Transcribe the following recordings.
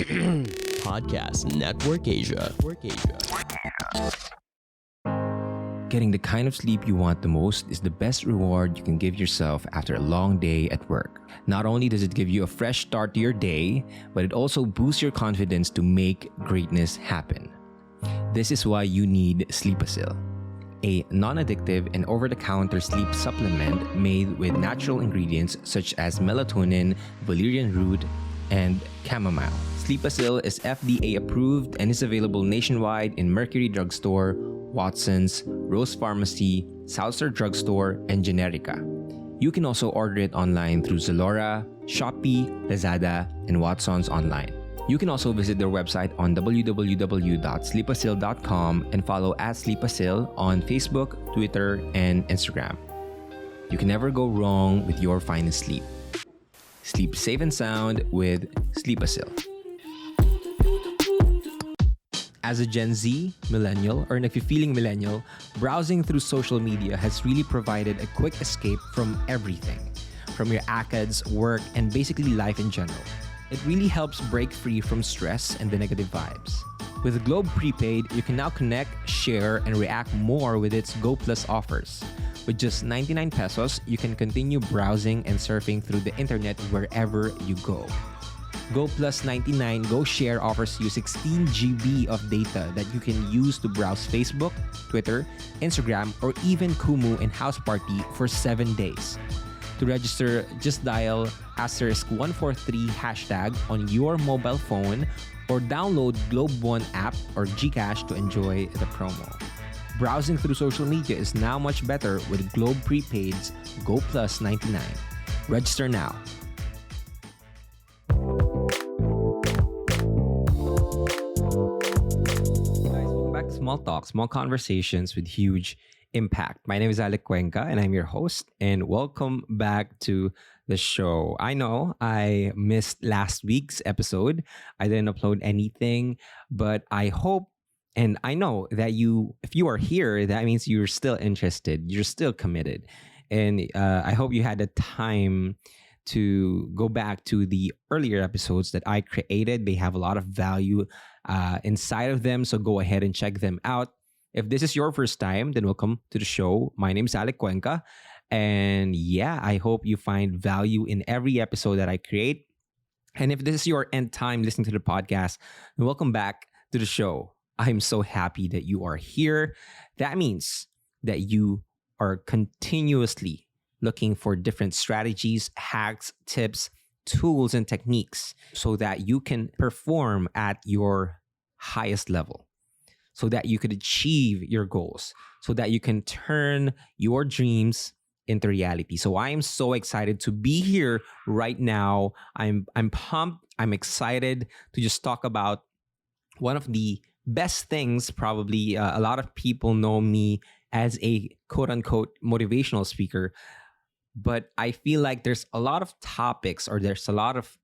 Podcast Network Asia. Getting the kind of sleep you want the most is the best reward you can give yourself after a long day at work. Not only does it give you a fresh start to your day, but it also boosts your confidence to make greatness happen. This is why you need Sleepasil, a non-addictive and over-the-counter sleep supplement made with natural ingredients such as melatonin, valerian root, and chamomile. Sleepasil is FDA approved and is available nationwide in Mercury Drugstore, Watson's, Rose Pharmacy, Southstar Drugstore, and Generica. You can also order it online through Zalora, Shopee, Lazada, and Watson's online. You can also visit their website on www.sleepasil.com and follow @Sleepasil on Facebook, Twitter, and Instagram. You can never go wrong with your finest sleep. Sleep safe and sound with Sleepasil. As a Gen Z, millennial, or if you're feeling millennial, browsing through social media has really provided a quick escape from everything, from your ACADS, work, and basically life in general. It really helps break free from stress and the negative vibes. With Globe Prepaid, you can now connect, share, and react more with its Go Plus offers. With just 99 pesos, you can continue browsing and surfing through the internet wherever you go. Go Plus 99 Go Share offers you 16 GB of data that you can use to browse Facebook, Twitter, Instagram, or even Kumu and House Party for 7 days. To register, just dial *143 hashtag on your mobile phone or download Globe One app or GCash to enjoy the promo. Browsing through social media is now much better with Globe Prepaid's Go Plus 99. Register now. Small talk, small conversations with huge impact. My name is Alec Cuenca and I'm your host, and welcome back to the show. I know I missed last week's episode. I didn't upload anything, but I hope and I know that if you are here, that means you're still interested, you're still committed. And I hope you had the time to go back to the earlier episodes that I created. They have a lot of value inside of them, so go ahead and check them out. If this is your first time, then welcome to the show. My name is Alec Cuenca, and yeah, I hope you find value in every episode that I create. And if this is your end time listening to the podcast, then welcome back to the show. I'm so happy that you are here. That means that you are continuously looking for different strategies, hacks, tips, tools, and techniques so that you can perform at your highest level, so that you could achieve your goals, so that you can turn your dreams into reality. So I am so excited to be here right now. I'm pumped. I'm excited to just talk about one of the best things. Probably a lot of people know me as a quote-unquote motivational speaker, but I feel like there's a lot of topics or there's a lot of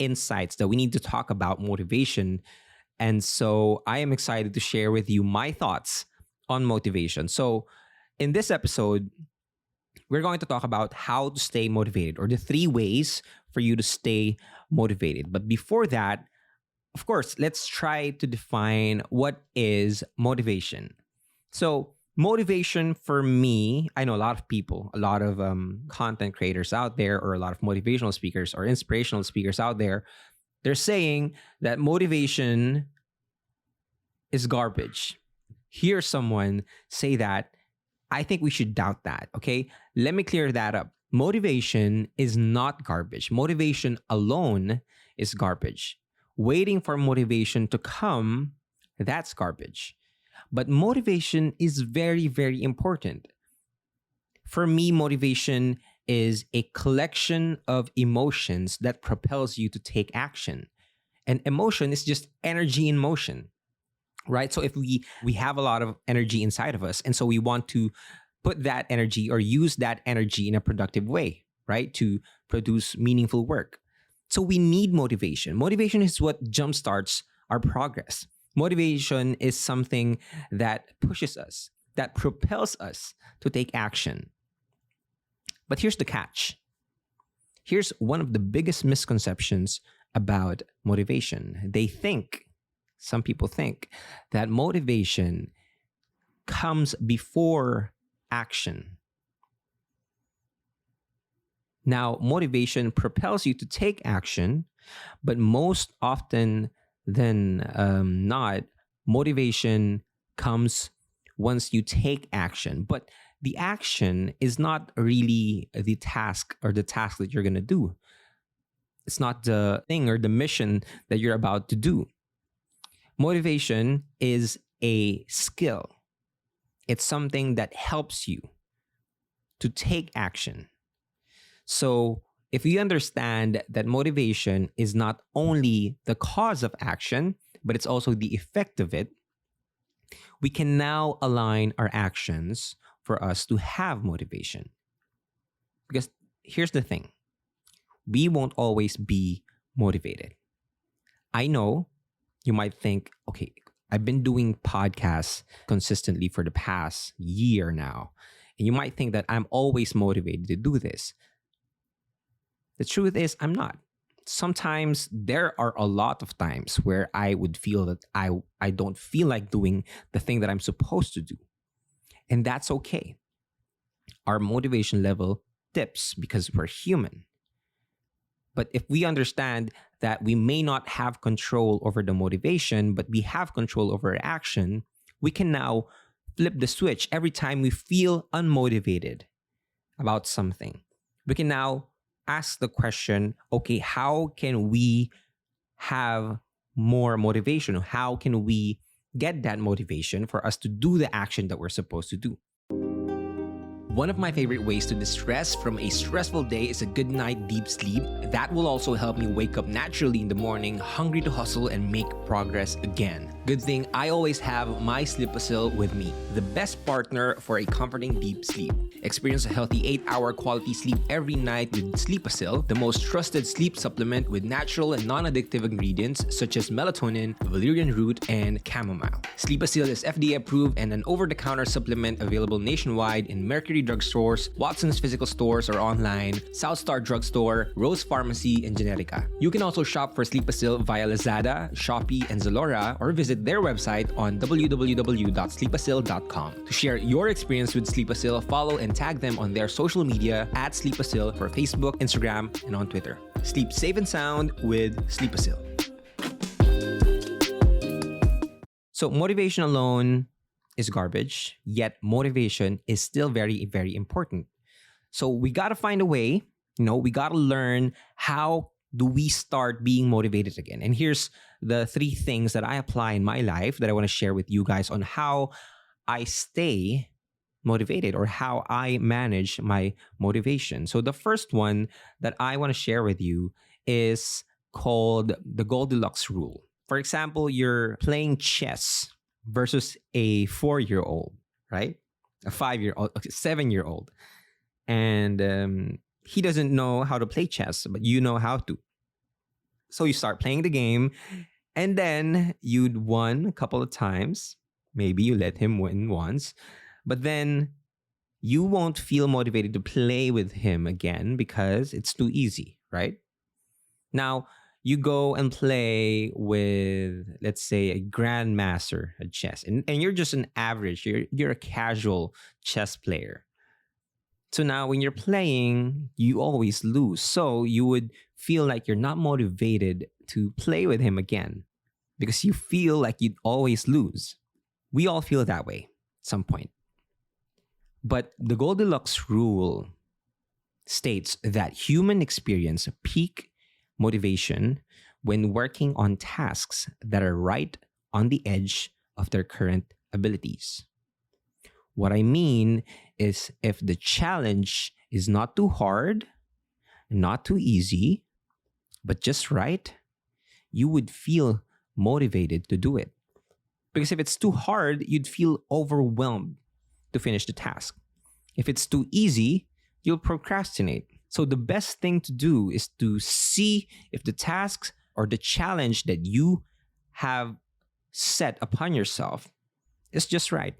insights that we need to talk about motivation. And so I am excited to share with you my thoughts on motivation. So in this episode, we're going to talk about how to stay motivated, or the 3 ways for you to stay motivated. But before that, of course, let's try to define what is motivation. So motivation for me, I know a lot of people, a lot of content creators out there, or a lot of motivational speakers or inspirational speakers out there, they're saying that motivation is garbage. Hear someone say that, I think we should doubt that, okay? Let me clear that up. Motivation is not garbage. Motivation alone is garbage. Waiting for motivation to come, that's garbage. But motivation is very, very important. For me, motivation is a collection of emotions that propels you to take action. And emotion is just energy in motion, right? So if we have a lot of energy inside of us, and so we want to put that energy or use that energy in a productive way, right? To produce meaningful work. So we need motivation. Motivation is what jumpstarts our progress. Motivation is something that pushes us, that propels us to take action. But here's the catch. Here's one of the biggest misconceptions about motivation. Some people think that motivation comes before action. Now, motivation propels you to take action, but most often than not, motivation comes once you take action. But the action is not really the task that you're going to do. It's not the thing or the mission that you're about to do. Motivation is a skill. It's something that helps you to take action. So if you understand that motivation is not only the cause of action, but it's also the effect of it, we can now align our actions for us to have motivation. Because here's the thing, we won't always be motivated. I know you might think, okay, I've been doing podcasts consistently for the past year now. And you might think that I'm always motivated to do this. The truth is, I'm not. Sometimes there are a lot of times where I would feel that I don't feel like doing the thing that I'm supposed to do. And that's okay. Our motivation level dips because we're human. But if we understand that we may not have control over the motivation, but we have control over our action, we can now flip the switch every time we feel unmotivated about something. We can now ask the question, okay, how can we have more motivation? How can we get that motivation for us to do the action that we're supposed to do? One of my favorite ways to distress from a stressful day is a good night deep sleep. That will also help me wake up naturally in the morning, hungry to hustle and make progress again. Good thing I always have my Sleepasil with me, the best partner for a comforting deep sleep. Experience a healthy 8-hour quality sleep every night with Sleepasil, the most trusted sleep supplement with natural and non-addictive ingredients such as melatonin, valerian root, and chamomile. Sleepasil is FDA approved and an over-the-counter supplement available nationwide in Mercury drugstores, Watson's physical stores or online, Southstar Drugstore, Rose Pharmacy, and Generica. You can also shop for Sleepasil via Lazada, Shopee, and Zalora or visit their website on www.sleepasil.com. To share your experience with Sleepasil, follow and tag them on their social media at Sleepasil for Facebook, Instagram, and on Twitter. Sleep safe and sound with Sleepasil. So motivation alone is garbage, yet motivation is still very, very important. So we got to find a way, we got to learn how do we start being motivated again. And here's the 3 things that I apply in my life that I want to share with you guys on how I stay motivated or how I manage my motivation. So the first one that I want to share with you is called the Goldilocks rule. For example, you're playing chess versus a 4-year-old, right? A 5-year-old, a 7-year-old. And he doesn't know how to play chess, but you know how to. So you start playing the game, and then you'd won a couple of times. Maybe you let him win once, but then you won't feel motivated to play with him again because it's too easy, right? Now, you go and play with, let's say, a grandmaster at chess, and you're just an average, you're a casual chess player. So now when you're playing, you always lose. So you would feel like you're not motivated to play with him again because you feel like you'd always lose. We all feel that way at some point. But the Goldilocks rule states that humans experience peak motivation when working on tasks that are right on the edge of their current abilities. What I mean is if the challenge is not too hard, not too easy, but just right, you would feel motivated to do it. Because if it's too hard, you'd feel overwhelmed to finish the task. If it's too easy, you'll procrastinate. So the best thing to do is to see if the tasks or the challenge that you have set upon yourself is just right.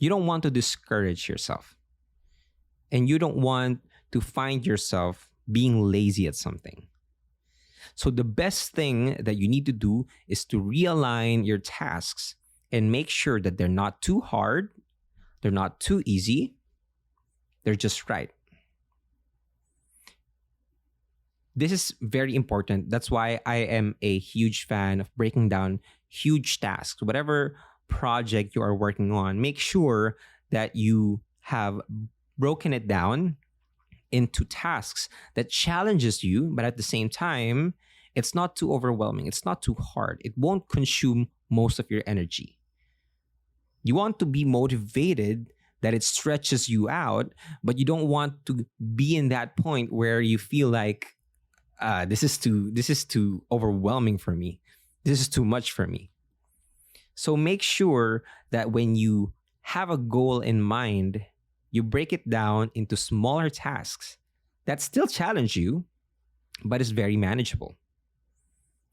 You don't want to discourage yourself. And you don't want to find yourself being lazy at something. So the best thing that you need to do is to realign your tasks and make sure that they're not too hard, they're not too easy, they're just right. This is very important. That's why I am a huge fan of breaking down huge tasks. Whatever project you are working on, make sure that you have broken it down into tasks that challenges you, but at the same time, it's not too overwhelming. It's not too hard. It won't consume most of your energy. You want to be motivated that it stretches you out, but you don't want to be in that point where you feel like this is too overwhelming for me. This is too much for me. So make sure that when you have a goal in mind, you break it down into smaller tasks that still challenge you, but is very manageable.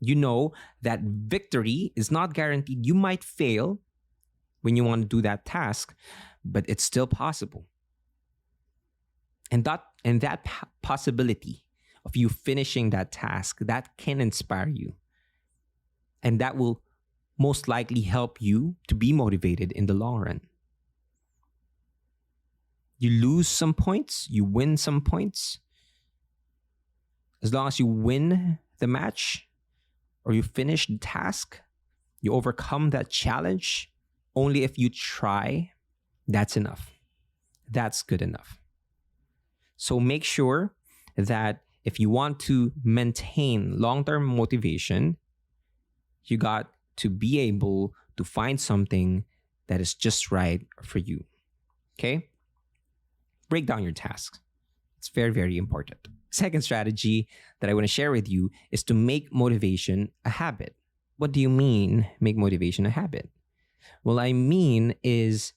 You know that victory is not guaranteed. You might fail when you want to do that task, but it's still possible. And that possibility of you finishing that task, that can inspire you. And that will most likely help you to be motivated in the long run. You lose some points, you win some points. As long as you win the match or you finish the task, you overcome that challenge, only if you try, that's enough. That's good enough. So make sure that if you want to maintain long-term motivation, you got to be able to find something that is just right for you. Okay? Break down your tasks. It's very, very important. Second strategy that I want to share with you is to make motivation a habit. What do you mean, make motivation a habit? Well, I mean is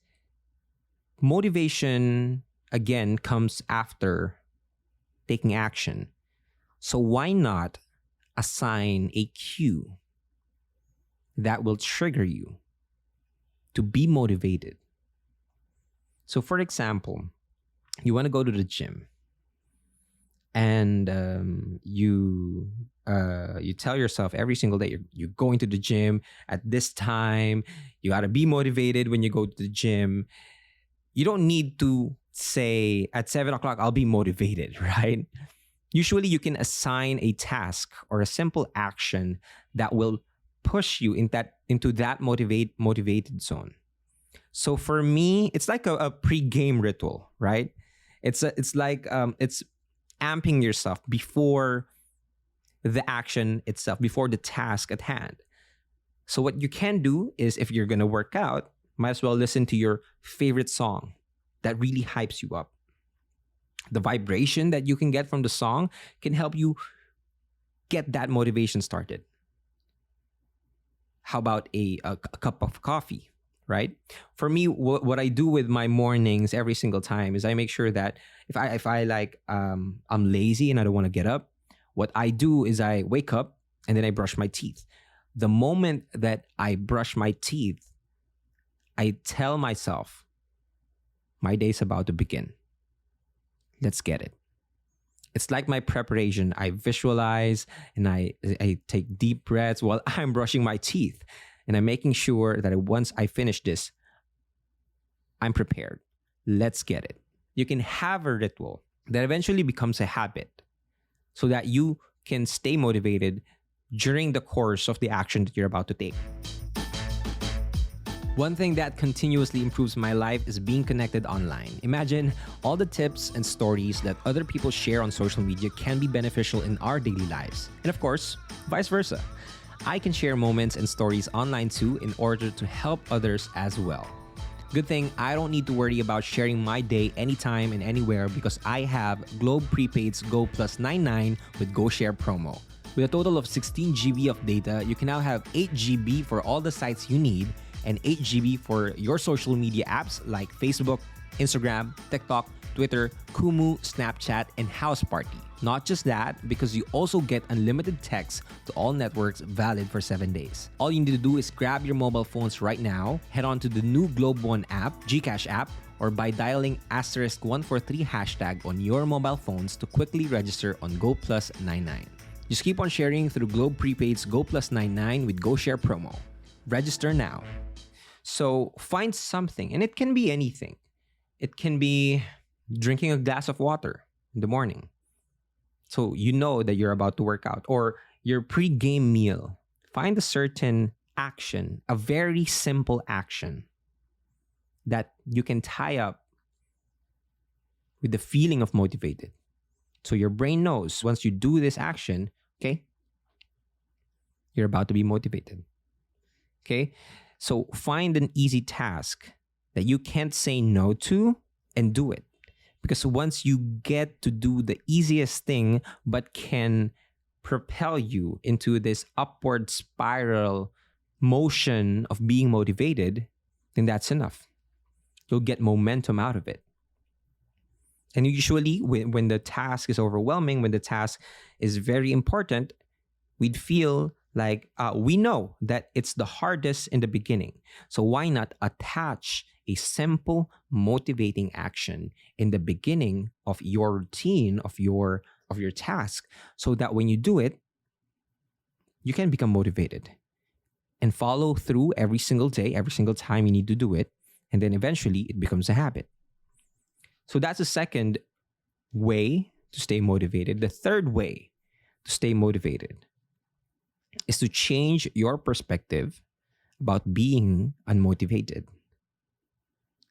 motivation, again, comes after taking action. So why not assign a cue that will trigger you to be motivated? So for example, you want to go to the gym and you tell yourself every single day you're going to the gym at this time. You got to be motivated when you go to the gym. You don't need to say at 7 o'clock, I'll be motivated, right? Usually you can assign a task or a simple action that will push you into that motivated zone. So for me, it's like a pre-game ritual, right? It's like it's amping yourself before the action itself, before the task at hand. So what you can do is, if you're gonna work out, might as well listen to your favorite song that really hypes you up. The vibration that you can get from the song can help you get that motivation started. How about a cup of coffee, right? For me, what I do with my mornings every single time is I make sure that if I like I'm lazy and I don't want to get up, what I do is I wake up and then I brush my teeth. The moment that I brush my teeth, I tell myself, my day's about to begin. Let's get it. It's like my preparation. I visualize and I take deep breaths while I'm brushing my teeth. And I'm making sure that once I finish this, I'm prepared. Let's get it. You can have a ritual that eventually becomes a habit so that you can stay motivated during the course of the action that you're about to take. One thing that continuously improves my life is being connected online. Imagine all the tips and stories that other people share on social media can be beneficial in our daily lives. And of course, vice versa. I can share moments and stories online too in order to help others as well. Good thing I don't need to worry about sharing my day anytime and anywhere because I have Globe Prepaid's Go Plus 99 with GoShare promo. With a total of 16 GB of data, you can now have 8 GB for all the sites you need and 8 GB for your social media apps like Facebook, Instagram, TikTok, Twitter, Kumu, Snapchat, and House Party. Not just that, because you also get unlimited text to all networks valid for 7 days. All you need to do is grab your mobile phones right now, head on to the new Globe One app, GCash app, or by dialing *143 hashtag on your mobile phones to quickly register on Go Plus 99. Just keep on sharing through Globe Prepaid's Go Plus 99 with GoShare promo. Register now. So find something, and it can be anything. It can be drinking a glass of water in the morning. So you know that you're about to work out, or your pre-game meal. Find a certain action, a very simple action that you can tie up with the feeling of motivated. So your brain knows once you do this action, okay, you're about to be motivated. Okay? So find an easy task that you can't say no to and do it. Because once you get to do the easiest thing but can propel you into this upward spiral motion of being motivated, then that's enough. You'll get momentum out of it. And usually when the task is overwhelming, when the task is very important, we'd feel like we know that it's the hardest in the beginning. So why not attach a simple motivating action in the beginning of your routine, of your task, so that when you do it, you can become motivated and follow through every single day, every single time you need to do it. And then eventually it becomes a habit. So that's the second way to stay motivated. The third way to stay motivated is to change your perspective about being unmotivated.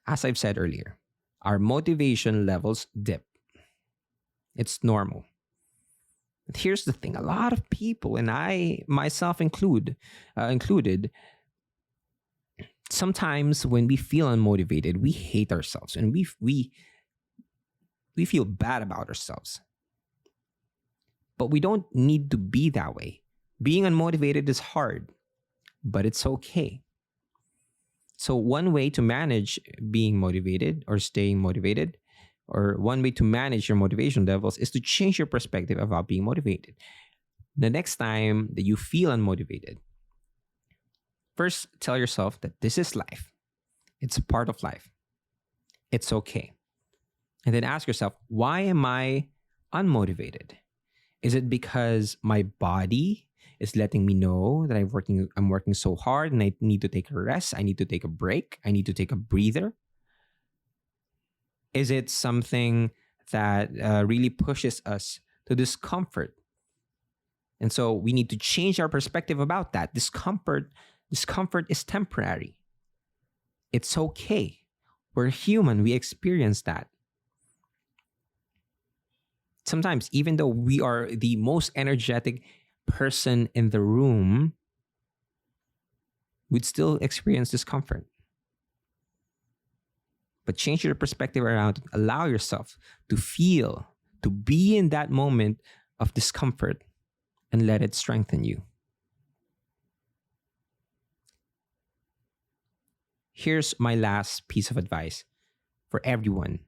As I've said earlier, our motivation levels dip. It's normal. But here's the thing, a lot of people, and I myself included, sometimes when we feel unmotivated, we hate ourselves and we feel bad about ourselves. But we don't need to be that way. Being unmotivated is hard, but it's okay. So one way to manage being motivated or staying motivated, or one way to manage your motivation levels, is to change your perspective about being motivated. The next time that you feel unmotivated, first tell yourself that this is life. It's a part of life. It's okay. And then ask yourself, why am I unmotivated? Is it because my body is letting me know that I'm working so hard and I need to take a rest? I need to take a break. I need to take a breather. Is it something that really pushes us to discomfort? And so we need to change our perspective about that. Discomfort is temporary. It's okay. We're human. We experience that. Sometimes, even though we are the most energetic person in the room, we'd still experience discomfort. But change your perspective around it. Allow yourself to feel, to be in that moment of discomfort, and let it strengthen you. Here's my last piece of advice for everyone,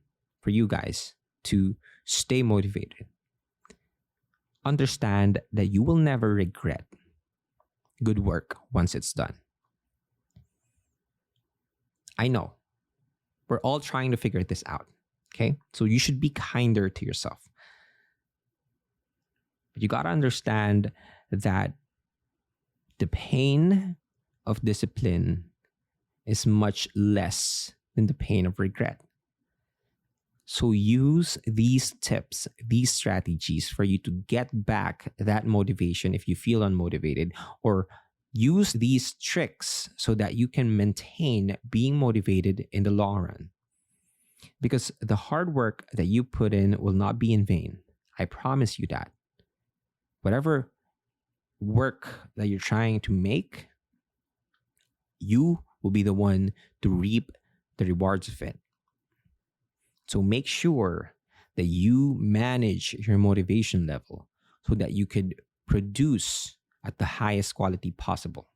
for you guys to stay motivated. Understand that you will never regret good work once it's done. I know. We're all trying to figure this out, okay? So you should be kinder to yourself. But you got to understand that the pain of discipline is much less than the pain of regret. So use these tips, these strategies for you to get back that motivation if you feel unmotivated, or use these tricks so that you can maintain being motivated in the long run. Because the hard work that you put in will not be in vain. I promise you that. Whatever work that you're trying to make, you will be the one to reap the rewards of it. So make sure that you manage your motivation level so that you could produce at the highest quality possible.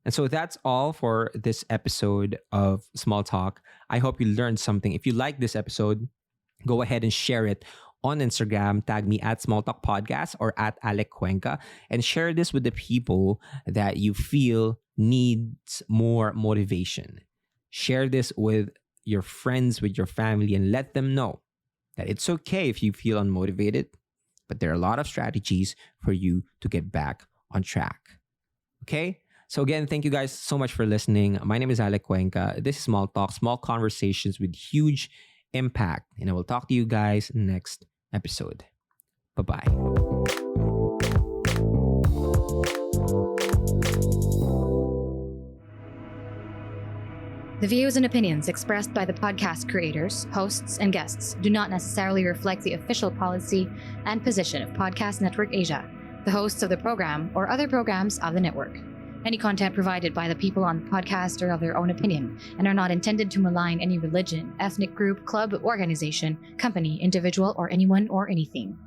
And so that's all for this episode of Small Talk. I hope you learned something. If you like this episode, go ahead and share it on Instagram. Tag me at Small Talk Podcast or at Alec Cuenca, and share this with the people that you feel needs more motivation. Share this with your friends, with your family, and let them know that it's okay if you feel unmotivated, but there are a lot of strategies for you to get back on track. Okay? So again, thank you guys so much for listening. My name is Alec Cuenca. This is Small Talk, small conversations with huge impact. And I will talk to you guys next episode. Bye-bye. The views and opinions expressed by the podcast creators, hosts, and guests do not necessarily reflect the official policy and position of Podcast Network Asia, the hosts of the program, or other programs of the network. Any content provided by the people on the podcast are of their own opinion and are not intended to malign any religion, ethnic group, club, organization, company, individual, or anyone or anything.